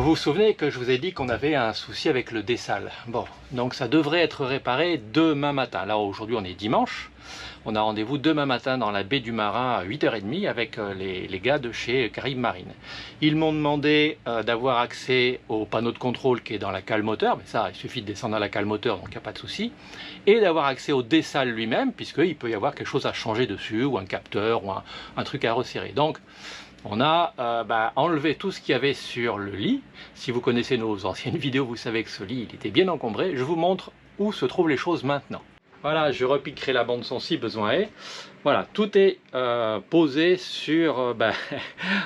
Vous vous souvenez que je vous ai dit qu'on avait un souci avec le dessal. Bon, donc ça devrait être réparé demain matin. Là, aujourd'hui, on est dimanche. On a rendez-vous demain matin dans la baie du Marin à 8h30 avec les gars de chez Caraïbes Marine. Ils m'ont demandé d'avoir accès au panneau de contrôle qui est dans la cale moteur, mais ça, il suffit de descendre dans la cale moteur, donc il n'y a pas de souci. Et d'avoir accès au dessal lui-même, puisqu'il peut y avoir quelque chose à changer dessus, ou un capteur, ou un truc à resserrer. Donc, on a enlevé tout ce qu'il y avait sur le lit. Si vous connaissez nos anciennes vidéos, vous savez que ce lit il était bien encombré. Je vous montre où se trouvent les choses maintenant. Voilà, je repiquerai la bande son si besoin est. Voilà, tout est posé sur...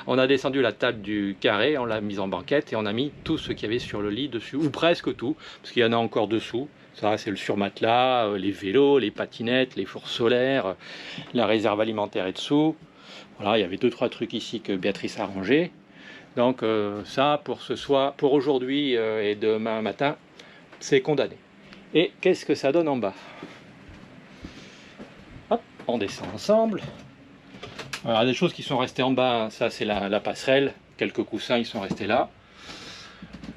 on a descendu la table du carré, on l'a mise en banquette et on a mis tout ce qu'il y avait sur le lit dessus, ou presque tout, parce qu'il y en a encore dessous. Ça, c'est le surmatelas, les vélos, les patinettes, les fours solaires, la réserve alimentaire est dessous. Voilà, il y avait 2-3 trucs ici que Béatrice a rangé. Donc ça, pour aujourd'hui et demain matin, c'est condamné. Et qu'est-ce que ça donne en bas? Hop, on descend ensemble. Voilà, des choses qui sont restées en bas, ça c'est la passerelle. Quelques coussins, ils sont restés là.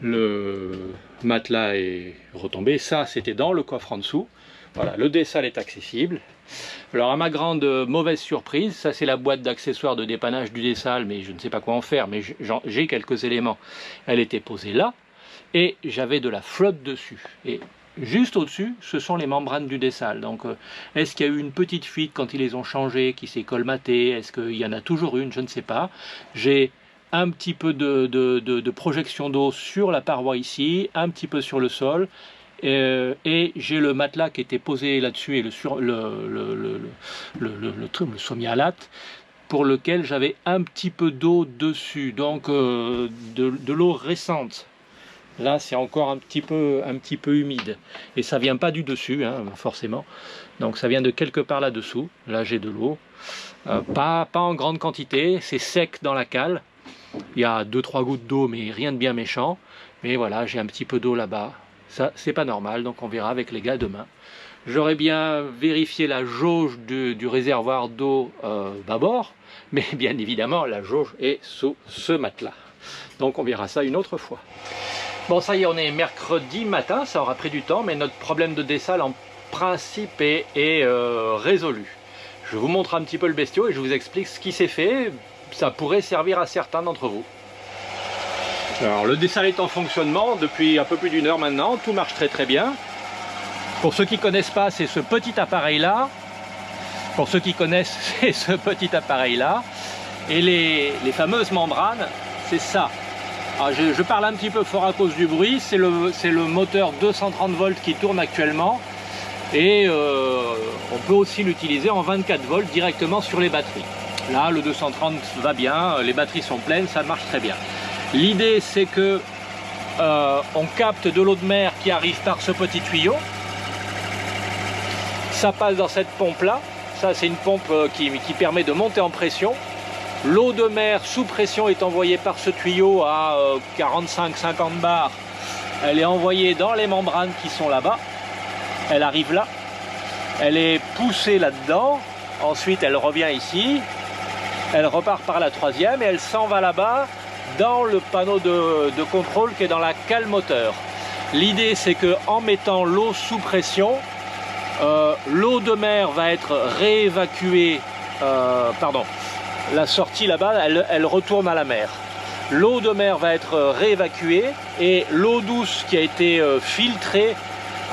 Le matelas est retombé. Ça, c'était dans le coffre en dessous. Voilà, le dessal est accessible. Alors à ma grande mauvaise surprise, ça c'est la boîte d'accessoires de dépannage du dessal, mais je ne sais pas quoi en faire, mais j'ai quelques éléments. Elle était posée là, et j'avais de la flotte dessus. Et juste au-dessus, ce sont les membranes du dessal. Donc est-ce qu'il y a eu une petite fuite quand ils les ont changées, qui s'est colmatée? Est-ce qu'il y en a toujours une? Je ne sais pas. J'ai un petit peu de projection d'eau sur la paroi ici, un petit peu sur le sol. Et j'ai le matelas qui était posé là-dessus et le sommialate pour lequel j'avais un petit peu d'eau dessus, donc de l'eau récente. Là c'est encore un petit peu humide et ça vient pas du dessus hein, forcément, donc ça vient de quelque part là-dessous. Là j'ai de l'eau, pas en grande quantité, c'est sec dans la cale, il y a 2-3 gouttes d'eau mais rien de bien méchant, mais voilà j'ai un petit peu d'eau là-bas. Ça, c'est pas normal, donc on verra avec les gars demain. J'aurais bien vérifié la jauge du réservoir d'eau bâbord, mais bien évidemment, la jauge est sous ce matelas. Donc on verra ça une autre fois. Bon, ça y est, on est mercredi matin, ça aura pris du temps, mais notre problème de dessal en principe est résolu. Je vous montre un petit peu le bestiau et je vous explique ce qui s'est fait. Ça pourrait servir à certains d'entre vous. Alors le dessal est en fonctionnement depuis un peu plus d'une heure maintenant, tout marche très bien. Pour ceux qui ne connaissent pas, c'est ce petit appareil là. Pour ceux qui connaissent, c'est ce petit appareil là. Et les fameuses membranes, c'est ça. Alors, je parle un petit peu fort à cause du bruit, c'est le moteur 230 volts qui tourne actuellement. Et on peut aussi l'utiliser en 24 volts directement sur les batteries. Là le 230 va bien, les batteries sont pleines, ça marche très bien. L'idée c'est que on capte de l'eau de mer qui arrive par ce petit tuyau. Ça passe dans cette pompe là. Ça c'est une pompe qui permet de monter en pression. L'eau de mer sous pression est envoyée par ce tuyau à 45-50 bars. Elle est envoyée dans les membranes qui sont là-bas. Elle arrive là. Elle est poussée là-dedans. Ensuite elle revient ici. Elle repart par la troisième et elle s'en va là-bas dans le panneau de contrôle qui est dans la cale moteur. L'idée c'est que en mettant l'eau sous pression, l'eau de mer va être réévacuée, la sortie là-bas elle retourne à la mer. L'eau de mer va être réévacuée et l'eau douce qui a été filtrée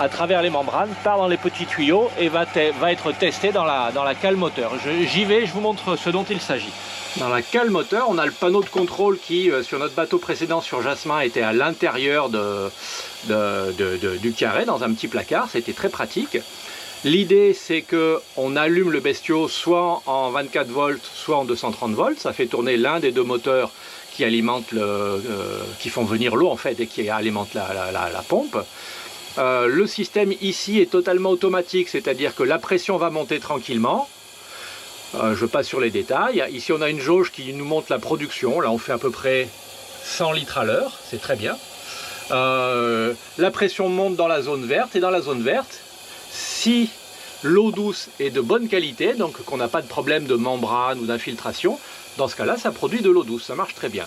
à travers les membranes part dans les petits tuyaux et va être testée dans la cale moteur. J'y vais, je vous montre ce dont il s'agit. Dans la cale moteur, on a le panneau de contrôle qui, sur notre bateau précédent sur Jasmin, était à l'intérieur du carré, dans un petit placard. C'était très pratique. L'idée, c'est qu'on allume le bestiau soit en 24 volts, soit en 230 volts. Ça fait tourner l'un des deux moteurs qui alimentent qui font venir l'eau en fait et qui alimentent la pompe. Le système ici est totalement automatique, c'est-à-dire que la pression va monter tranquillement. Je passe sur les détails. Ici on a une jauge qui nous montre la production. Là on fait à peu près 100 litres à l'heure, c'est très bien. La pression monte dans la zone verte et dans la zone verte, si l'eau douce est de bonne qualité, donc qu'on n'a pas de problème de membrane ou d'infiltration, dans ce cas-là ça produit de l'eau douce, ça marche très bien.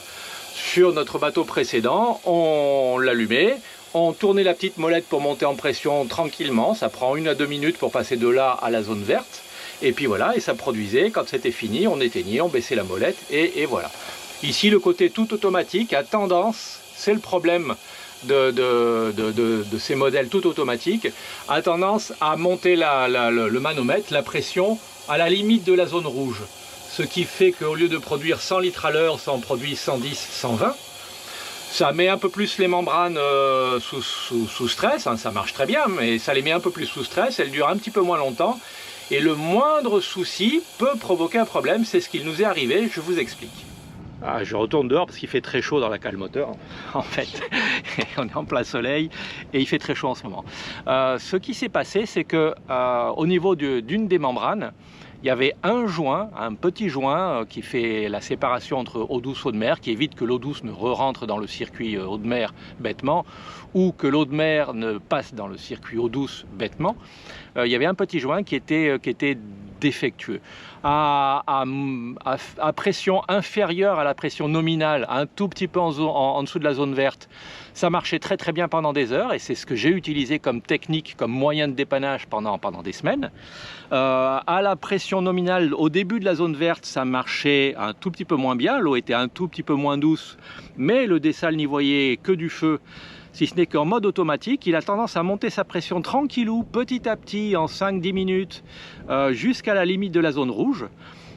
sur notre bateau précédent, on l'allumait, on tournait la petite molette pour monter en pression tranquillement, ça prend 1 à 2 minutes pour passer de là à la zone verte, et puis voilà, et ça produisait, quand c'était fini, on éteignait, on baissait la molette, et voilà. Ici, le côté tout automatique a tendance, c'est le problème de ces modèles tout automatiques, a tendance à monter le manomètre, la pression, à la limite de la zone rouge. Ce qui fait qu'au lieu de produire 100 litres à l'heure, ça en produit 110, 120. Ça met un peu plus les membranes sous stress, hein, ça marche très bien, mais ça les met un peu plus sous stress, elles durent un petit peu moins longtemps, et le moindre souci peut provoquer un problème, c'est ce qu'il nous est arrivé, je vous explique. Ah, je retourne dehors parce qu'il fait très chaud dans la cale moteur, en fait. On est en plein soleil et il fait très chaud en ce moment. Ce qui s'est passé, c'est que au niveau d'une des membranes, il y avait un joint, un petit joint qui fait la séparation entre eau douce et eau de mer, qui évite que l'eau douce ne re-rentre dans le circuit eau de mer bêtement, ou que l'eau de mer ne passe dans le circuit eau douce bêtement. Il y avait un petit joint qui était défectueux. À pression inférieure à la pression nominale, un tout petit peu en dessous de la zone verte, ça marchait très très bien pendant des heures, et c'est ce que j'ai utilisé comme technique, comme moyen de dépannage pendant des semaines. À la pression nominale, au début de la zone verte, ça marchait un tout petit peu moins bien, l'eau était un tout petit peu moins douce, mais le dessal n'y voyait que du feu. Si ce n'est qu'en mode automatique, il a tendance à monter sa pression tranquillou, petit à petit, en 5-10 minutes, jusqu'à la limite de la zone rouge.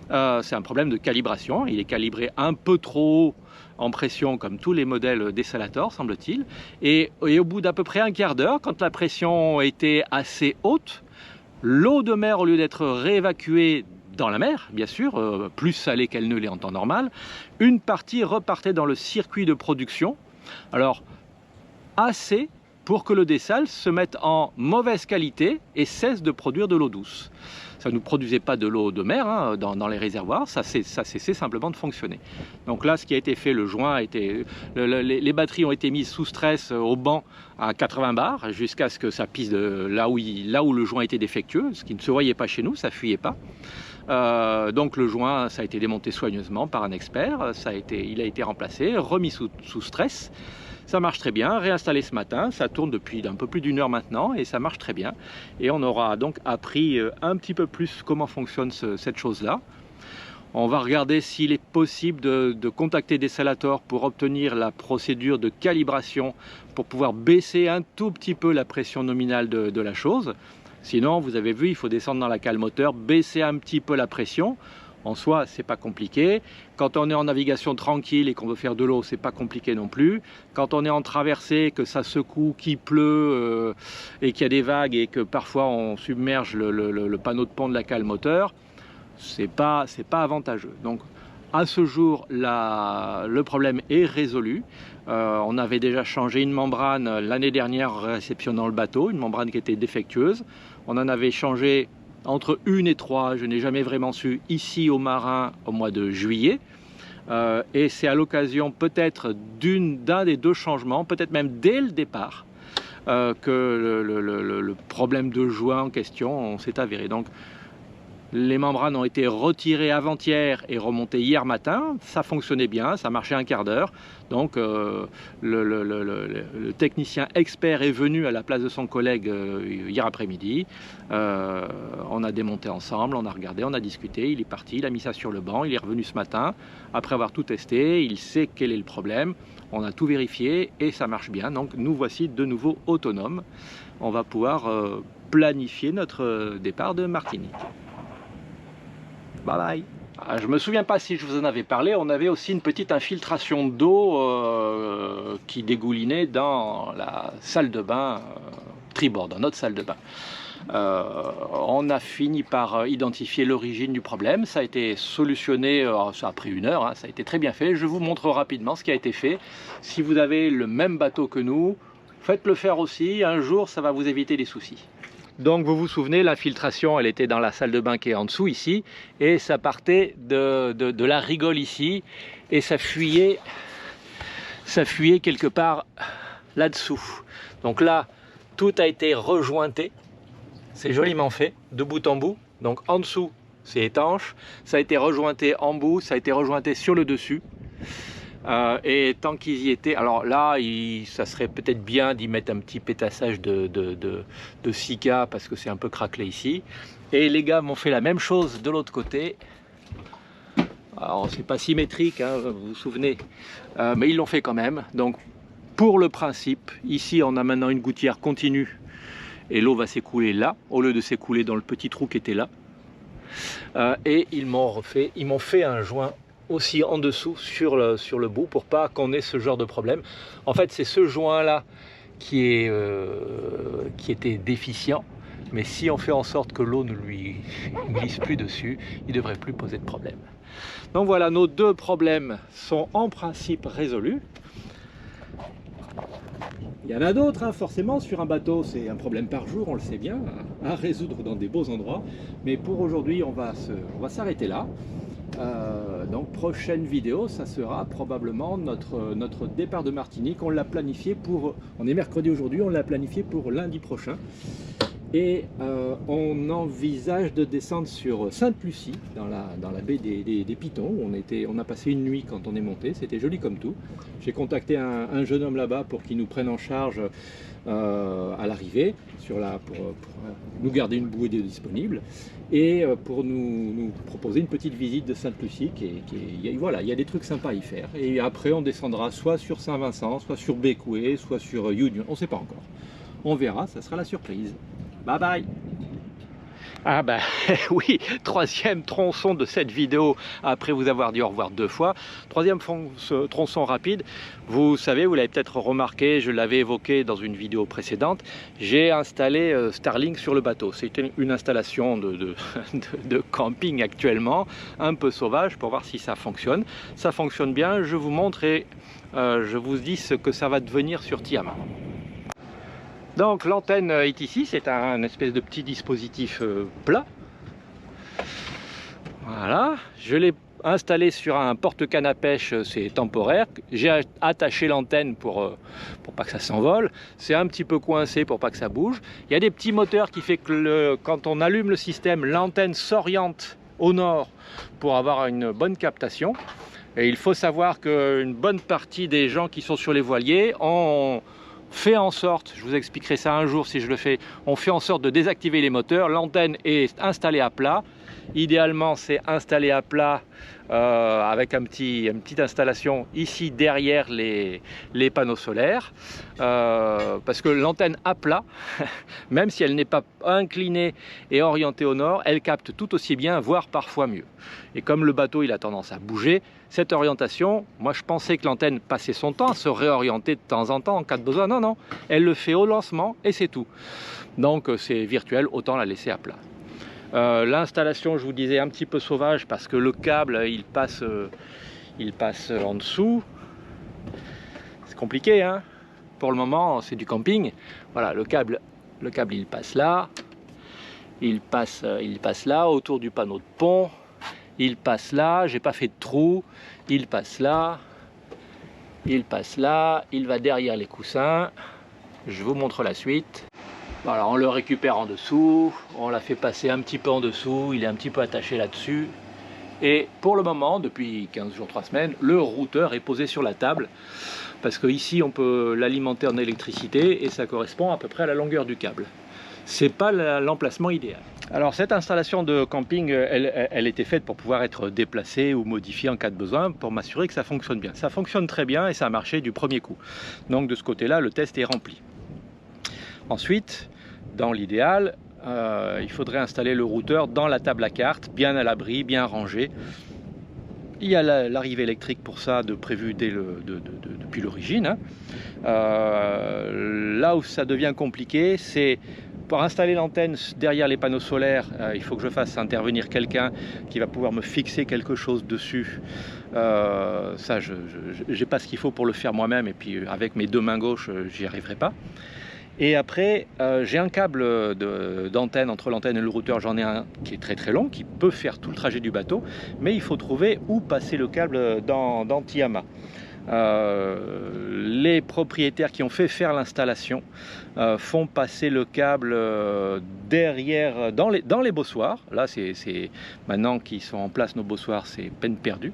C'est un problème de calibration, il est calibré un peu trop haut en pression, comme tous les modèles dessalators, semble-t-il. Et au bout d'à peu près un quart d'heure, quand la pression était assez haute, l'eau de mer, au lieu d'être réévacuée dans la mer, bien sûr, plus salée qu'elle ne l'est en temps normal, une partie repartait dans le circuit de production. Alors, assez pour que le dessal se mette en mauvaise qualité et cesse de produire de l'eau douce. Ça ne nous produisait pas de l'eau de mer hein, dans les réservoirs, ça cessait simplement de fonctionner. Donc là, ce qui a été fait, le joint a été, les batteries ont été mises sous stress au banc à 80 bars jusqu'à ce que ça pisse de là où le joint était défectueux, ce qui ne se voyait pas chez nous, ça fuyait pas. Donc le joint, ça a été démonté soigneusement par un expert, il a été remplacé, remis sous stress. Ça marche très bien, réinstallé ce matin, ça tourne depuis un peu plus d'1 heure maintenant et ça marche très bien. Et on aura donc appris un petit peu plus comment fonctionne cette chose-là. On va regarder s'il est possible de contacter Dessalator pour obtenir la procédure de calibration pour pouvoir baisser un tout petit peu la pression nominale de la chose. Sinon, vous avez vu, il faut descendre dans la cale moteur, baisser un petit peu la pression. En soi, c'est pas compliqué. Quand on est en navigation tranquille et qu'on veut faire de l'eau, c'est pas compliqué non plus. Quand on est en traversée, que ça secoue, qu'il pleut et qu'il y a des vagues et que parfois on submerge le panneau de pont de la cale moteur, c'est pas avantageux. Donc à ce jour, le problème est résolu. On avait déjà changé une membrane l'année dernière réceptionnant le bateau, une membrane qui était défectueuse. On en avait changé entre 1 et 3, je n'ai jamais vraiment su, ici au Marin au mois de juillet. Et c'est à l'occasion peut-être d'un des 2 changements, peut-être même dès le départ, que le problème de joint en question s'est avéré. Donc les membranes ont été retirées avant-hier et remontées hier matin, ça fonctionnait bien, ça marchait un quart d'heure. Donc le technicien expert est venu à la place de son collègue hier après-midi. On a démonté ensemble, on a regardé, on a discuté, il est parti, il a mis ça sur le banc, il est revenu ce matin, après avoir tout testé, il sait quel est le problème, on a tout vérifié et ça marche bien. Donc nous voici de nouveau autonomes, on va pouvoir planifier notre départ de Martinique. Bye bye. Je ne me souviens pas si je vous en avais parlé, on avait aussi une petite infiltration d'eau qui dégoulinait dans la salle de bain tribord, dans notre salle de bain. On a fini par identifier l'origine du problème, ça a été solutionné, ça a pris 1 heure, hein, ça a été très bien fait. Je vous montre rapidement ce qui a été fait. Si vous avez le même bateau que nous, faites-le faire aussi, un jour ça va vous éviter des soucis. Donc vous vous souvenez, l'infiltration elle était dans la salle de bain qui est en dessous ici, et ça partait de la rigole ici, et ça fuyait quelque part là-dessous. Donc là, tout a été rejointé, c'est joliment fait, de bout en bout. Donc en dessous, c'est étanche, ça a été rejointé en bout, ça a été rejointé sur le dessus. Et tant qu'ils y étaient, alors là, ça serait peut-être bien d'y mettre un petit pétassage de Sika parce que c'est un peu craquelé ici. Et les gars m'ont fait la même chose de l'autre côté. Alors c'est pas symétrique, hein, vous vous souvenez, mais ils l'ont fait quand même. Donc pour le principe, ici on a maintenant une gouttière continue et l'eau va s'écouler là, au lieu de s'écouler dans le petit trou qui était là. Et ils m'ont fait un joint aussi en dessous sur le bout pour pas qu'on ait ce genre de problème. En fait c'est ce joint là qui était déficient, mais si on fait en sorte que l'eau ne lui glisse plus dessus, il ne devrait plus poser de problème. Donc voilà, nos deux problèmes sont en principe résolus. Il y en a d'autres, hein, forcément, sur un bateau, c'est un problème par jour, on le sait bien, à résoudre dans des beaux endroits. Mais pour aujourd'hui, on va s'arrêter là. Donc prochaine vidéo, ça sera probablement notre départ de Martinique. On l'a planifié on est mercredi aujourd'hui, on l'a planifié pour lundi prochain. Et on envisage de descendre sur Sainte-Lucie, dans la baie des Pitons, où on a passé une nuit quand on est monté, c'était joli comme tout. J'ai contacté un jeune homme là-bas pour qu'il nous prenne en charge à l'arrivée, pour nous garder une bouée disponible, et pour nous proposer une petite visite de Sainte-Lucie, voilà, il y a des trucs sympas à y faire. Et après on descendra soit sur Saint-Vincent, soit sur Bécoué, soit sur Union, on ne sait pas encore. On verra, ça sera la surprise. Bye bye. Ah bah oui, troisième tronçon de cette vidéo après vous avoir dit au revoir 2 fois. Troisième tronçon rapide. Vous savez, vous l'avez peut-être remarqué, je l'avais évoqué dans une vidéo précédente. J'ai installé Starlink sur le bateau. C'est une installation de camping actuellement, un peu sauvage, pour voir si ça fonctionne. Ça fonctionne bien, je vous montre et je vous dis ce que ça va devenir sur Tiama. Donc l'antenne est ici, c'est un espèce de petit dispositif plat. Voilà, je l'ai installé sur un porte-canne à pêche, c'est temporaire. J'ai attaché l'antenne pour pas que ça s'envole. C'est un petit peu coincé pour pas que ça bouge. Il y a des petits moteurs qui fait que quand on allume le système, l'antenne s'oriente au nord pour avoir une bonne captation. Et il faut savoir qu'une bonne partie des gens qui sont sur les voiliers ont fait en sorte, je vous expliquerai ça un jour si je le fais, on fait en sorte de désactiver les moteurs, l'antenne est installée à plat, idéalement c'est installé à plat avec une petite installation ici derrière les panneaux solaires, parce que l'antenne à plat, même si elle n'est pas inclinée et orientée au nord, elle capte tout aussi bien, voire parfois mieux. Et comme le bateau il a tendance à bouger, cette orientation, moi je pensais que l'antenne passait son temps à se réorienter de temps en temps en cas de besoin. Non, non, elle le fait au lancement et c'est tout. Donc c'est virtuel, autant la laisser à plat. L'installation, je vous disais, un petit peu sauvage parce que le câble il passe en dessous. C'est compliqué, hein. Pour le moment c'est du camping. Voilà, le câble il passe là, il passe là autour du panneau de pont. Il passe là, j'ai pas fait de trou, il passe là, il passe là, il va derrière les coussins, je vous montre la suite. Voilà, on le récupère en dessous, on l'a fait passer un petit peu en dessous, il est un petit peu attaché là-dessus. Et pour le moment, depuis 15 jours, 3 semaines, le routeur est posé sur la table, parce qu'ici on peut l'alimenter en électricité et ça correspond à peu près à la longueur du câble. C'est pas l'emplacement idéal. Alors cette installation de camping, elle était faite pour pouvoir être déplacée ou modifiée en cas de besoin, pour m'assurer que ça fonctionne bien. Ça fonctionne très bien et ça a marché du premier coup. Donc de ce côté-là, le test est rempli. Ensuite, dans l'idéal, il faudrait installer le routeur dans la table à cartes, bien à l'abri, bien rangé. Il y a l'arrivée électrique pour ça de prévu depuis l'origine. Hein. Là où ça devient compliqué, c'est pour installer l'antenne derrière les panneaux solaires, il faut que je fasse intervenir quelqu'un qui va pouvoir me fixer quelque chose dessus. Ça, je n'ai pas ce qu'il faut pour le faire moi-même, et puis avec mes 2 mains gauches, j'y arriverai pas. Et après, j'ai un câble d'antenne entre l'antenne et le routeur, j'en ai un qui est très très long, qui peut faire tout le trajet du bateau, mais il faut trouver où passer le câble dans Tiama. Les propriétaires qui ont fait faire l'installation font passer le câble derrière, dans les bossoirs. Là, c'est maintenant qu'ils sont en place nos bossoirs, c'est peine perdue.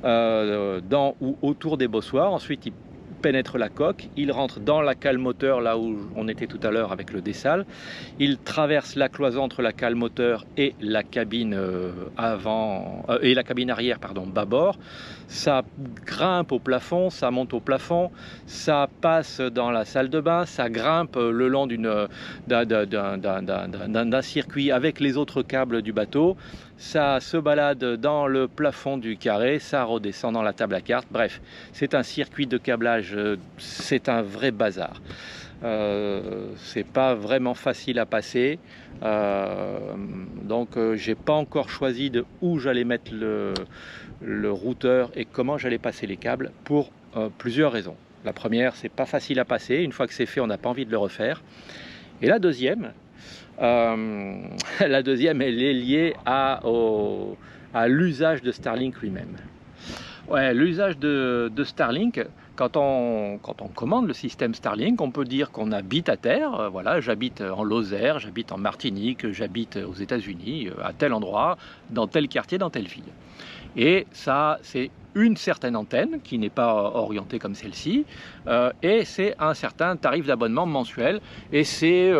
Dans ou autour des bossoirs. Ensuite, ils pénètre la coque, il rentre dans la cale moteur, là où on était tout à l'heure avec le dessal, il traverse la cloison entre la cale moteur et la cabine arrière, pardon, bâbord. Ça grimpe au plafond, ça monte au plafond, ça passe dans la salle de bain, ça grimpe le long d'un circuit avec les autres câbles du bateau, ça se balade dans le plafond du carré, ça redescend dans la table à cartes. Bref, c'est un circuit de câblage, c'est un vrai bazar. C'est pas vraiment facile à passer, donc j'ai pas encore choisi de où j'allais mettre le routeur et comment j'allais passer les câbles pour plusieurs raisons. La première, c'est pas facile à passer, une fois que c'est fait on n'a pas envie de le refaire. Et la deuxième, elle est liée à l'usage de Starlink lui-même. Ouais, l'usage de Starlink, quand on commande le système Starlink, on peut dire qu'on habite à terre. Voilà, j'habite en Lozère, j'habite en Martinique, j'habite aux États-Unis, à tel endroit, dans tel quartier, dans telle ville. Et ça, c'est une certaine antenne qui n'est pas orientée comme celle-ci, et c'est un certain tarif d'abonnement mensuel, et c'est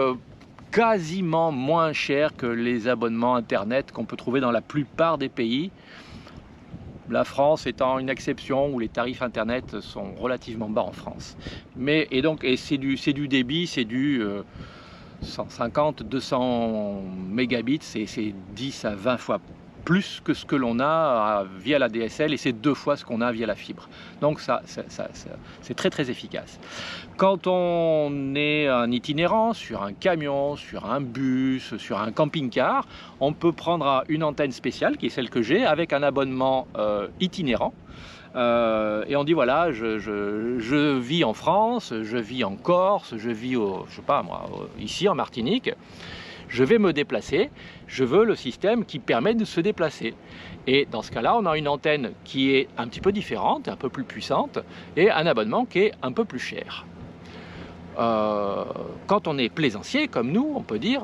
quasiment moins cher que les abonnements internet qu'on peut trouver dans la plupart des pays. La France étant une exception où les tarifs internet sont relativement bas en France. Et c'est du débit, c'est du 150, 200 mégabits, c'est 10 à 20 fois plus que ce que l'on a via la DSL, et c'est 2 fois ce qu'on a via la fibre. Donc c'est très très efficace. Quand on est en itinérant sur un camion, sur un bus, sur un camping-car, on peut prendre une antenne spéciale, qui est celle que j'ai, avec un abonnement itinérant. Et on dit voilà, je vis en France, je vis en Corse, je vis je sais pas moi, ici en Martinique. Je vais me déplacer, je veux le système qui permet de se déplacer. Et dans ce cas-là, on a une antenne qui est un petit peu différente, un peu plus puissante, et un abonnement qui est un peu plus cher. Quand on est plaisancier comme nous, on peut dire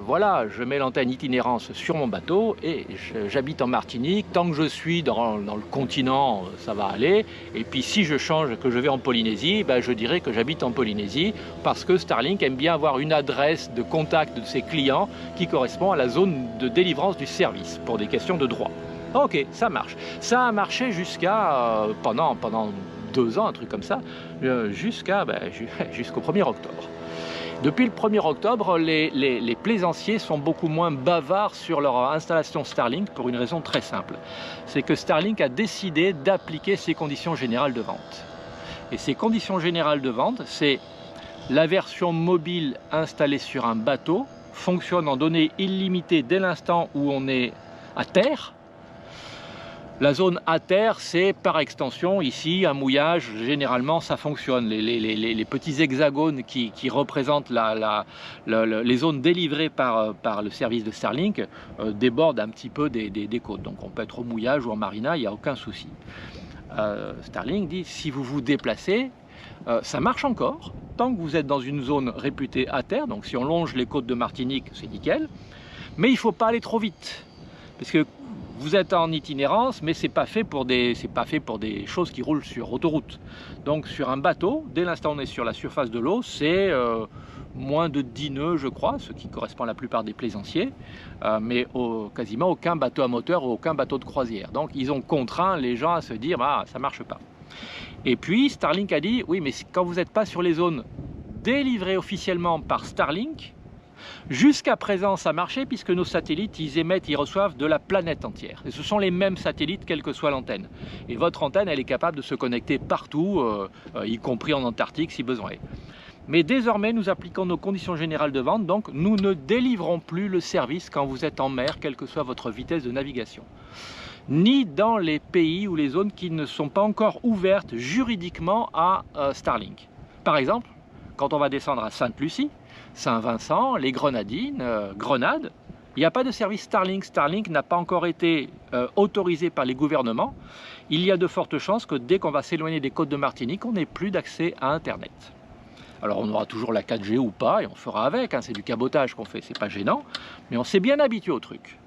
voilà, je mets l'antenne itinérance sur mon bateau et j'habite en Martinique, tant que je suis dans le continent ça va aller, et puis si je change, que je vais en Polynésie, je dirais que j'habite en Polynésie, parce que Starlink aime bien avoir une adresse de contact de ses clients qui correspond à la zone de délivrance du service pour des questions de droit. Ok, ça marche. Ça a marché jusqu'à pendant 2 ans, un truc comme ça, jusqu'au 1er octobre. Depuis le 1er octobre, les plaisanciers sont beaucoup moins bavards sur leur installation Starlink pour une raison très simple. C'est que Starlink a décidé d'appliquer ses conditions générales de vente. Et ces conditions générales de vente, c'est la version mobile installée sur un bateau, fonctionne en données illimitées dès l'instant où on est à terre. La zone à terre, c'est par extension, ici, un mouillage, généralement ça fonctionne. Les petits hexagones qui représentent les zones délivrées par le service de Starlink débordent un petit peu des côtes. Donc on peut être au mouillage ou en marina, il n'y a aucun souci. Starlink dit, si vous vous déplacez, ça marche encore, tant que vous êtes dans une zone réputée à terre, donc si on longe les côtes de Martinique, c'est nickel, mais il ne faut pas aller trop vite, parce que vous êtes en itinérance, mais c'est pas fait pour des choses qui roulent sur autoroute. Donc sur un bateau, dès l'instant où on est sur la surface de l'eau, c'est moins de 10 nœuds, je crois, ce qui correspond à la plupart des plaisanciers, mais quasiment aucun bateau à moteur ou aucun bateau de croisière. Donc ils ont contraint les gens à se dire ça marche pas. Et puis Starlink a dit oui, mais quand vous n'êtes pas sur les zones délivrées officiellement par Starlink, jusqu'à présent, ça marchait puisque nos satellites, ils reçoivent de la planète entière. Et ce sont les mêmes satellites, quelle que soit l'antenne. Et votre antenne, elle est capable de se connecter partout, y compris en Antarctique si besoin est. Mais désormais, nous appliquons nos conditions générales de vente, donc nous ne délivrons plus le service quand vous êtes en mer, quelle que soit votre vitesse de navigation. Ni dans les pays ou les zones qui ne sont pas encore ouvertes juridiquement à Starlink. Par exemple, quand on va descendre à Sainte-Lucie, Saint-Vincent, les Grenadines, Grenade, Il n'y a pas de service Starlink. Starlink n'a pas encore été autorisé par les gouvernements. Il y a de fortes chances que dès qu'on va s'éloigner des côtes de Martinique, on n'ait plus d'accès à Internet. Alors on aura toujours la 4G ou pas, et on fera avec, hein, c'est du cabotage qu'on fait, c'est pas gênant, mais on s'est bien habitué au truc.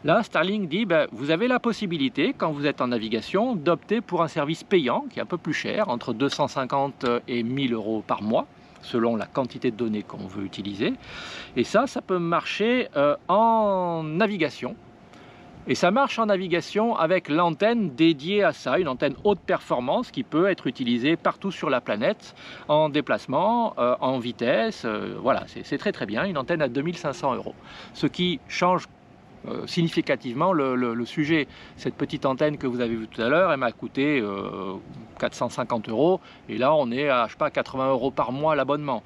Là, Starlink dit, ben, vous avez la possibilité, quand vous êtes en navigation, d'opter pour un service payant, qui est un peu plus cher, entre 250 et 1000 euros par mois, selon la quantité de données qu'on veut utiliser. Et ça peut marcher en navigation. Et ça marche en navigation avec l'antenne dédiée à ça, une antenne haute performance qui peut être utilisée partout sur la planète, en déplacement, en vitesse. Voilà, c'est très très bien, une antenne à 2500 euros. Ce qui change significativement le sujet. Cette petite antenne que vous avez vue tout à l'heure, elle m'a coûté 450 euros, et là on est à, je sais pas, 80 euros par mois l'abonnement.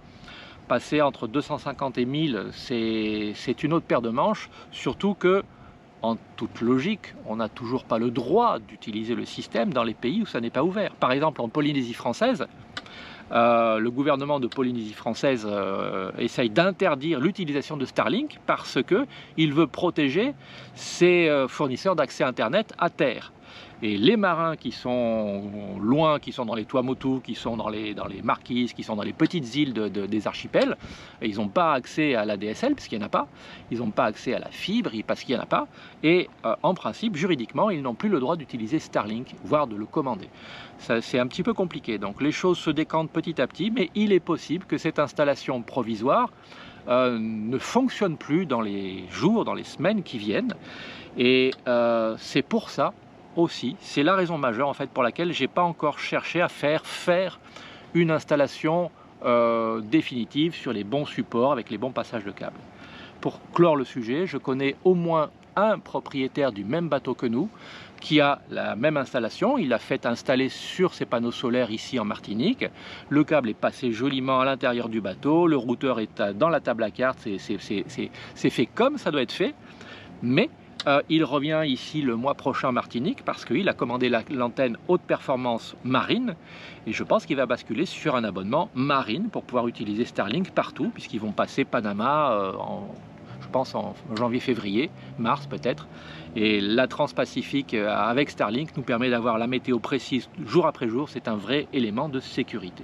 Passer entre 250 et 1000, c'est une autre paire de manches, surtout que, en toute logique, on n'a toujours pas le droit d'utiliser le système dans les pays où ça n'est pas ouvert. Par exemple, en Polynésie française, le gouvernement de Polynésie française essaye d'interdire l'utilisation de Starlink parce qu'il veut protéger ses fournisseurs d'accès Internet à terre. Et les marins qui sont loin, qui sont dans les Tuamotu, qui sont dans les Marquises, qui sont dans les petites îles des archipels, ils n'ont pas accès à la DSL parce qu'il n'y en a pas, ils n'ont pas accès à la fibre parce qu'il n'y en a pas, et en principe, juridiquement, ils n'ont plus le droit d'utiliser Starlink, voire de le commander. C'est un petit peu compliqué, donc les choses se décantent petit à petit, mais il est possible que cette installation provisoire ne fonctionne plus dans les jours, dans les semaines qui viennent, et c'est pour ça aussi, c'est la raison majeure en fait pour laquelle j'ai pas encore cherché à faire une installation définitive sur les bons supports avec les bons passages de câbles. Pour clore le sujet, je connais au moins un propriétaire du même bateau que nous qui a la même installation. Il l'a fait installer sur ses panneaux solaires ici en Martinique. Le câble est passé joliment à l'intérieur du bateau, le routeur est dans la table à cartes, c'est fait comme ça doit être fait, mais il revient ici le mois prochain en Martinique parce qu'il a commandé l'antenne haute performance marine, et je pense qu'il va basculer sur un abonnement marine pour pouvoir utiliser Starlink partout, puisqu'ils vont passer Panama je pense en janvier-février, mars peut-être, et la Transpacifique avec Starlink nous permet d'avoir la météo précise jour après jour. C'est un vrai élément de sécurité.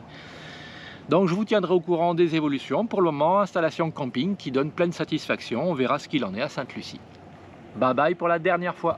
Donc je vous tiendrai au courant des évolutions. Pour le moment, installation camping qui donne pleine satisfaction, on verra ce qu'il en est à Sainte-Lucie. Bye bye pour la dernière fois.